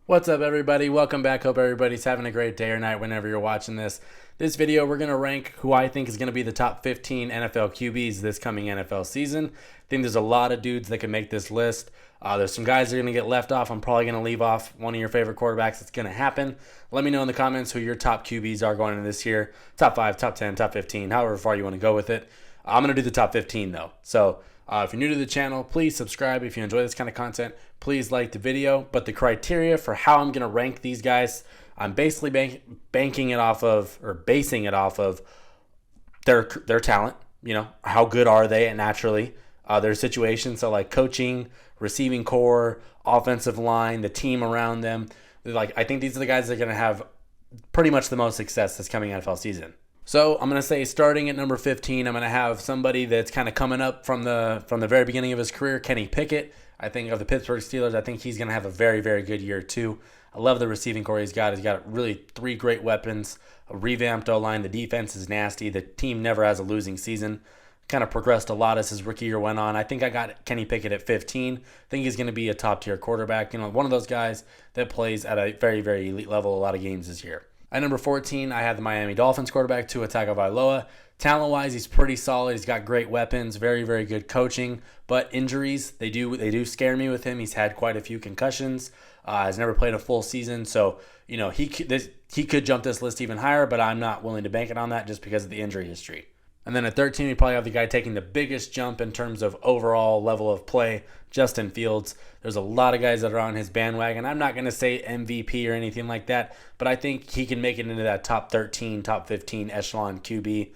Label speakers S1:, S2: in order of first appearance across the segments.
S1: What's up, everybody? Welcome back. Hope everybody's having a great day or night whenever you're watching this. This video, we're going to rank who I think is going to be the top 15 NFL QBs this coming NFL season. I think there's a lot of dudes that can make this list. There's some guys that are going to get left off. I'm probably going to leave off one of your favorite quarterbacks. It's going to happen. Let me know in the comments who your top QBs are going into this year. Top 5, top 10, top 15, however far you want to go with it. I'm going to do the top 15, though. So if you're new to the channel, please subscribe. If you enjoy this kind of content, please like the video. But the criteria for how I'm going to rank these guys, I'm basically basing it off of their talent. You know, how good are they naturally? Their situation, so like coaching, receiving core, offensive line, the team around them. I think these are the guys that are going to have pretty much the most success this coming NFL season. So I'm going to say starting at number 15, I'm going to have somebody that's kind of coming up from the very beginning of his career, Kenny Pickett. I think of the Pittsburgh Steelers, I think he's going to have a very, very good year too. I love the receiving core he's got. He's got really 3 great weapons, a revamped O-line. The defense is nasty. The team never has a losing season. Kind of progressed a lot as his rookie year went on. I think I got Kenny Pickett at 15. I think he's going to be a top-tier quarterback. You know, one of those guys that plays at a very, very elite level a lot of games this year. At number 14, I had the Miami Dolphins quarterback, Tua Tagovailoa. Talent-wise, he's pretty solid. He's got great weapons, very, very good coaching. But injuries, they do scare me with him. He's had quite a few concussions. Has never played a full season. So, you know, he could jump this list even higher, but I'm not willing to bank it on that just because of the injury history. And then at 13, we probably have the guy taking the biggest jump in terms of overall level of play, Justin Fields. There's a lot of guys that are on his bandwagon. I'm not going to say MVP or anything like that, but I think he can make it into that top 13, top 15 echelon QB.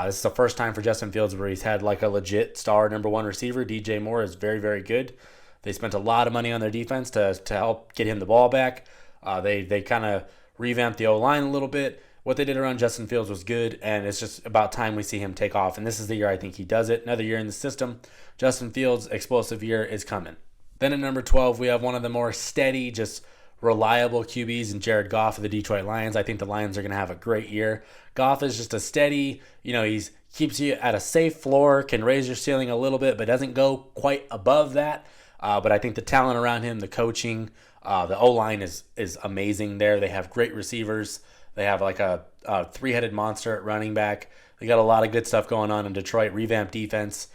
S1: This is the first time for Justin Fields where he's had like a legit star number 1 receiver. DJ Moore is very, very good. They spent a lot of money on their defense to help get him the ball back. They kind of revamped the O-line a little bit. What they did around Justin Fields was good, and it's just about time we see him take off. And this is the year I think he does it. Another year in the system. Justin Fields' explosive year is coming. Then at number 12, we have one of the more steady, just reliable QBs in Jared Goff of the Detroit Lions. I think the Lions are going to have a great year. Goff is just a steady, he's keeps you at a safe floor, can raise your ceiling a little bit, but doesn't go quite above that. But I think the talent around him, the coaching, the O-line is amazing there. They have great receivers. They have like a 3-headed monster at running back. They got a lot of good stuff going on in Detroit. Revamped defense.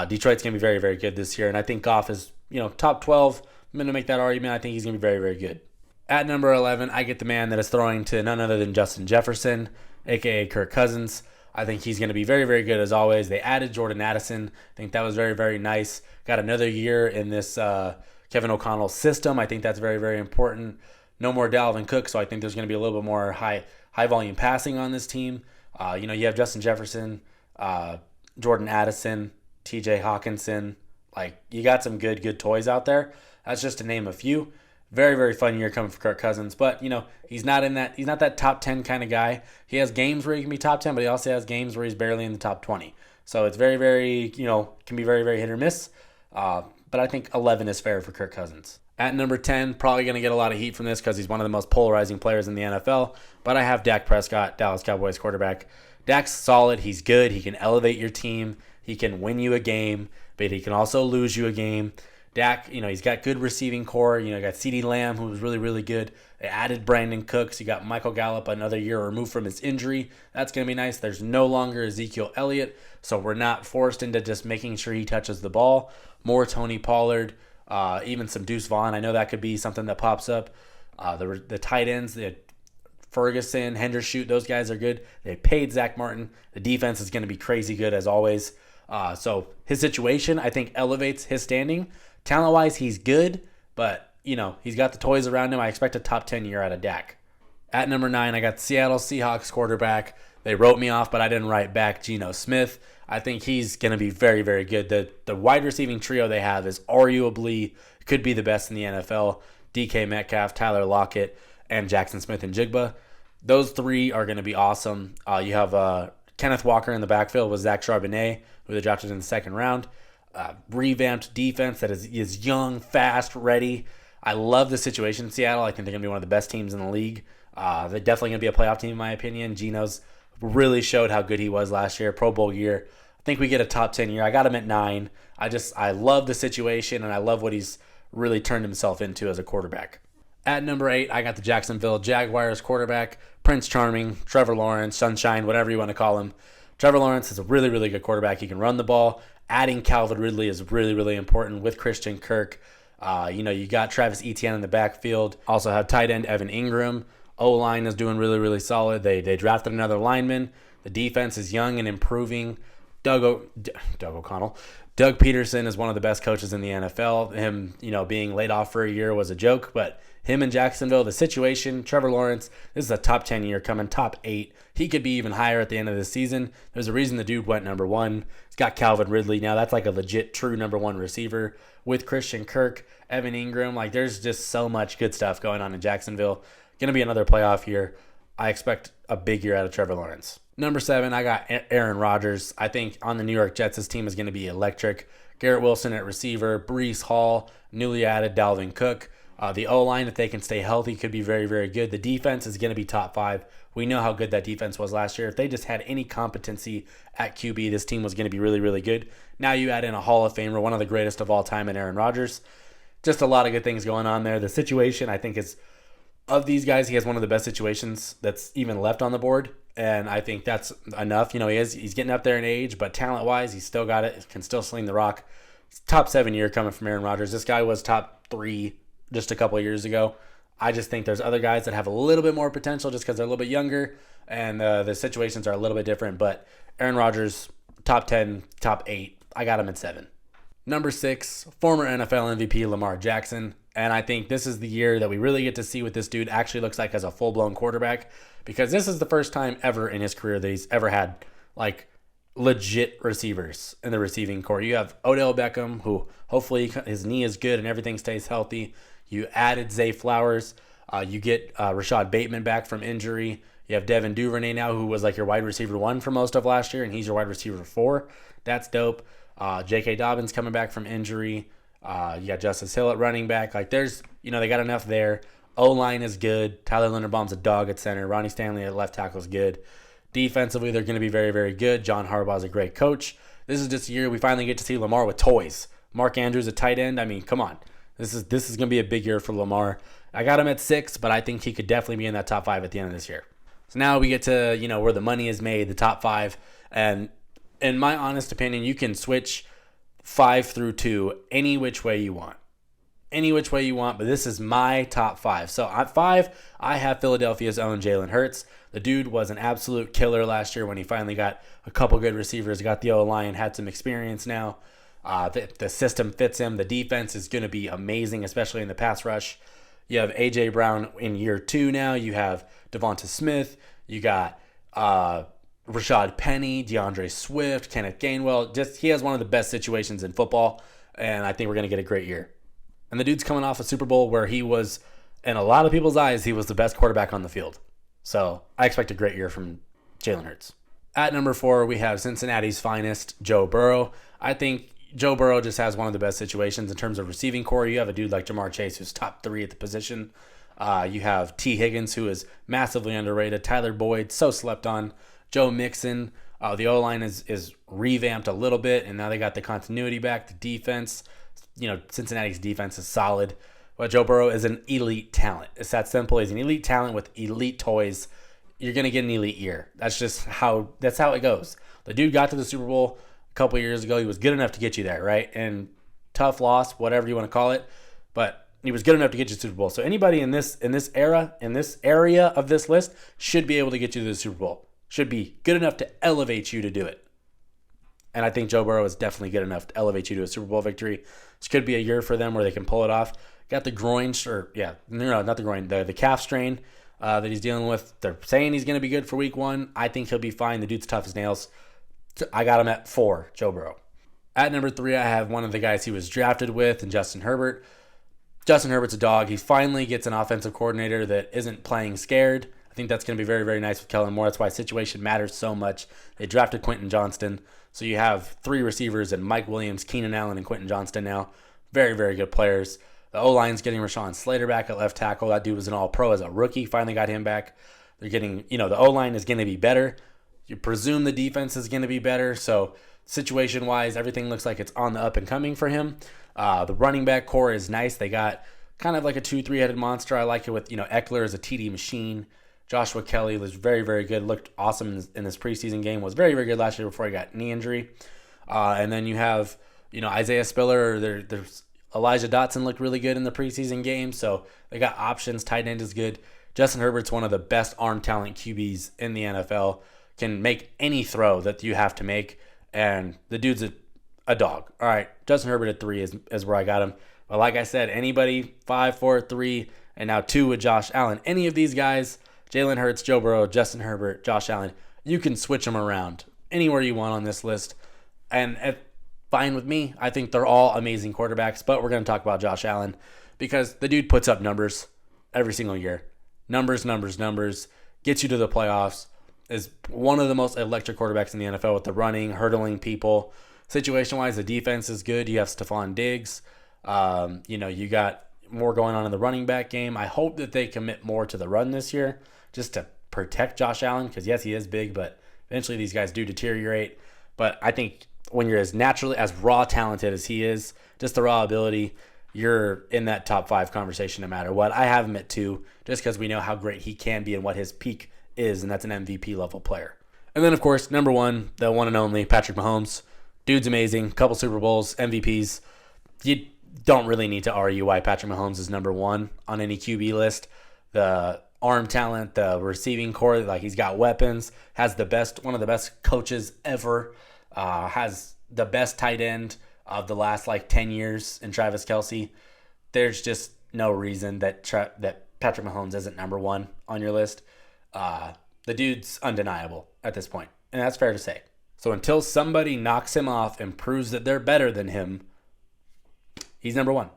S1: Detroit's going to be very, very good this year. And I think Goff is, top 12. I'm going to make that argument. I think he's going to be very, very good. At number 11, I get the man that is throwing to none other than Justin Jefferson, a.k.a. Kirk Cousins. I think he's going to be very, very good as always. They added Jordan Addison. I think that was very, very nice. Got another year in this Kevin O'Connell system. I think that's very, very important. No more Dalvin Cook, so I think there's going to be a little bit more high volume passing on this team. You have Justin Jefferson, Jordan Addison, T.J. Hawkinson. Like, you got some good toys out there. That's just to name a few. Very, very fun year coming for Kirk Cousins, but he's not that top 10 kind of guy. He has games where he can be top 10, but he also has games where he's barely in the top 20. So it's very, very, can be very, very hit or miss. But I think 11 is fair for Kirk Cousins. At number 10, probably going to get a lot of heat from this because he's one of the most polarizing players in the NFL. But I have Dak Prescott, Dallas Cowboys quarterback. Dak's solid. He's good. He can elevate your team. He can win you a game, but he can also lose you a game. Dak, he's got good receiving core. You got CeeDee Lamb, who was really, really good. They added Brandon Cooks. You got Michael Gallup, another year removed from his injury. That's going to be nice. There's no longer Ezekiel Elliott, so we're not forced into just making sure he touches the ball. More Tony Pollard. Even some Deuce Vaughn. I know that could be something that pops up. The tight ends, the Ferguson, Hendershot, those guys are good. They paid Zach Martin. The defense is going to be crazy good as always. So his situation, I think, elevates his standing. Talent-wise, he's good, but, he's got the toys around him. I expect a top 10 year out of Dak. At number 9, I got Seattle Seahawks quarterback. They wrote me off, but I didn't write back Geno Smith. I think he's going to be very, very good. The wide receiving trio they have is arguably could be the best in the NFL. DK Metcalf, Tyler Lockett, and Jackson Smith-Njigba. Those 3 are going to be awesome. You have Kenneth Walker in the backfield with Zach Charbonnet, who they drafted in the second round. Revamped defense that is young, fast, ready. I love the situation in Seattle. I think they're going to be one of the best teams in the league. They're definitely going to be a playoff team in my opinion. Geno's really showed how good he was last year, Pro Bowl year. I think we get a top 10 year. I got him at 9. I love the situation, and I love what he's really turned himself into as a quarterback. At number 8, I got the Jacksonville Jaguars quarterback, Prince Charming, Trevor Lawrence, Sunshine, whatever you want to call him. Trevor Lawrence is a really, really good quarterback. He can run the ball. Adding Calvin Ridley is really, really important with Christian Kirk. You got Travis Etienne in the backfield. Also have tight end Evan Ingram. O-line is doing really, really solid. They drafted another lineman. The defense is young and improving. Doug O'Connell. Doug Peterson is one of the best coaches in the NFL. Him, being laid off for a year was a joke, but him in Jacksonville, the situation, Trevor Lawrence, this is a top 10 year coming, top 8. He could be even higher at the end of the season. There's a reason the dude went number 1. He's got Calvin Ridley. Now that's like a legit true number 1 receiver with Christian Kirk, Evan Ingram. Like there's just so much good stuff going on in Jacksonville. Going to be another playoff year. I expect a big year out of Trevor Lawrence. Number 7, I got Aaron Rodgers. I think on the New York Jets, this team is going to be electric. Garrett Wilson at receiver, Breece Hall, newly added Dalvin Cook. The O-line, if they can stay healthy, could be very, very good. The defense is going to be top 5. We know how good that defense was last year. If they just had any competency at QB, this team was going to be really, really good. Now you add in a Hall of Famer, one of the greatest of all time in Aaron Rodgers. Just a lot of good things going on there. The situation, I think, is of these guys, he has one of the best situations that's even left on the board. And I think that's enough. He's getting up there in age, but talent-wise, he's still got it. Can still sling the rock. Top 7 year coming from Aaron Rodgers. This guy was top 3 just a couple of years ago. I just think there's other guys that have a little bit more potential just because they're a little bit younger and the situations are a little bit different. But Aaron Rodgers, top 10, top 8. I got him at 7. Number 6, former NFL MVP Lamar Jackson. And I think this is the year that we really get to see what this dude actually looks like as a full-blown quarterback, because this is the first time ever in his career that he's ever had like legit receivers in the receiving core. You have Odell Beckham, who hopefully his knee is good and everything stays healthy. You added Zay Flowers. You get Rashad Bateman back from injury. You have Devin Duvernay now, who was like your wide receiver 1 for most of last year, and he's your wide receiver 4. That's dope. J.K. Dobbins coming back from injury. You got Justice Hill at running back. Like there's, they got enough there. O-line is good. Tyler Linderbaum's a dog at center. Ronnie Stanley at left tackle is good. Defensively, they're going to be very, very good. John Harbaugh's a great coach. This is just a year we finally get to see Lamar with toys. Mark Andrews, a tight end. I mean, come on. This is going to be a big year for Lamar. I got him at 6, but I think he could definitely be in that top 5 at the end of this year. So now we get to, where the money is made, the top 5. And in my honest opinion, you can switch 5 through 2 any which way you want. But this is my top 5. So at 5, I have Philadelphia's own Jalen Hurts. The dude was an absolute killer last year when he finally got a couple good receivers, got the O-line, had some experience now. The system fits him. The defense is going to be amazing, especially in the pass rush. You have A.J. Brown in year 2 now. You have Devonta Smith. You got Rashad Penny, DeAndre Swift, Kenneth Gainwell. He has one of the best situations in football, and I think we're going to get a great year. And the dude's coming off a Super Bowl where he was, in a lot of people's eyes, he was the best quarterback on the field. So I expect a great year from Jalen Hurts. At number 4, we have Cincinnati's finest, Joe Burrow. I think Joe Burrow just has one of the best situations in terms of receiving core. You have a dude like Jamar Chase who's top 3 at the position. You have T. Higgins, who is massively underrated. Tyler Boyd, so slept on. Joe Mixon. The O-line is revamped a little bit, and now they got the continuity back. The defense, Cincinnati's defense is solid. But Joe Burrow is an elite talent. It's that simple. He's an elite talent with elite toys. You're going to get an elite year. That's how it goes. The dude got to the Super Bowl a couple years ago. He was good enough to get you there, right? And tough loss, whatever you want to call it. But he was good enough to get you to the Super Bowl. So anybody in this area of this list should be able to get you to the Super Bowl. Should be good enough to elevate you to do it. And I think Joe Burrow is definitely good enough to elevate you to a Super Bowl victory. This could be a year for them where they can pull it off. Got the the calf strain that he's dealing with. They're saying he's going to be good for week 1. I think he'll be fine. The dude's tough as nails. I got him at 4, Joe Burrow. At number 3, I have one of the guys he was drafted with, and Justin Herbert. Justin Herbert's a dog. He finally gets an offensive coordinator that isn't playing scared. I think that's going to be very, very nice with Kellen Moore. That's why situation matters so much. They drafted Quentin Johnston. So you have 3 receivers and Mike Williams, Keenan Allen, and Quentin Johnston now. Very, very good players. The O-line's getting Rashawn Slater back at left tackle. That dude was an all-pro as a rookie. Finally got him back. They're getting, the O-line is going to be better. You presume the defense is going to be better. So situation-wise, everything looks like it's on the up and coming for him. The running back core is nice. They got kind of like a 2-3-headed monster. I like it with, Eckler as a TD machine. Joshua Kelly was very, very good. Looked awesome in this preseason game. Was very, very good last year before he got knee injury. And then you have, Isaiah Spiller. There's Elijah Dotson looked really good in the preseason game. So they got options. Tight end is good. Justin Herbert's one of the best arm talent QBs in the NFL. Can make any throw that you have to make. And the dude's a dog. All right, Justin Herbert at 3 is where I got him. But like I said, anybody 5, 4, 3, and now 2 with Josh Allen. Any of these guys, Jalen Hurts, Joe Burrow, Justin Herbert, Josh Allen, you can switch them around anywhere you want on this list. And fine with me. I think they're all amazing quarterbacks, but we're going to talk about Josh Allen because the dude puts up numbers every single year. Numbers, gets you to the playoffs, is one of the most electric quarterbacks in the NFL with the running, hurdling people. Situation-wise, the defense is good. You have Stephon Diggs. You got more going on in the running back game. I hope that they commit more to the run this year just to protect Josh Allen because, yes, he is big, but eventually these guys do deteriorate. But I think when you're as naturally, as raw talented as he is, just the raw ability, you're in that top 5 conversation no matter what. I have him at 2 just because we know how great he can be and what his peak is, and that's an MVP level player. And then, of course, number 1, the one and only Patrick Mahomes. Dude's amazing. Couple Super Bowls, MVPs. You don't really need to argue why Patrick Mahomes is number 1 on any QB list. The arm talent, the receiving core, like he's got weapons, has one of the best coaches ever, has the best tight end of the last 10 years in Travis Kelce. There's just no reason that Patrick Mahomes isn't number 1 on your list. The dude's undeniable at this point, and that's fair to say. So until somebody knocks him off and proves that they're better than him, he's number 1.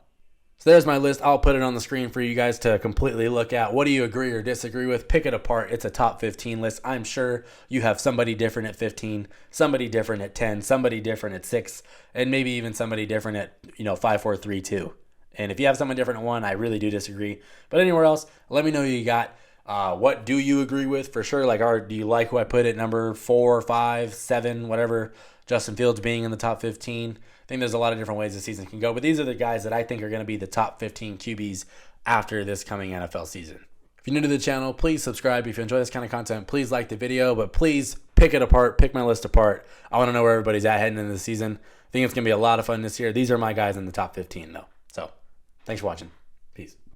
S1: So there's my list. I'll put it on the screen for you guys to completely look at. What do you agree or disagree with? Pick it apart. It's a top 15 list. I'm sure you have somebody different at 15, somebody different at 10, somebody different at 6, and maybe even somebody different at 5, 4, 3, 2. And if you have someone different at 1, I really do disagree. But anywhere else, let me know who you got. What do you agree with for sure? Do you like who I put at number 4, 5, 7, whatever? Justin Fields being in the top 15. I think there's a lot of different ways the season can go, but these are the guys that I think are going to be the top 15 QBs after this coming NFL season. If you're new to the channel, please subscribe. If you enjoy this kind of content, please like the video, but please pick it apart, pick my list apart. I want to know where everybody's at heading into the season. I think it's going to be a lot of fun this year. These are my guys in the top 15, though. So thanks for watching. Peace.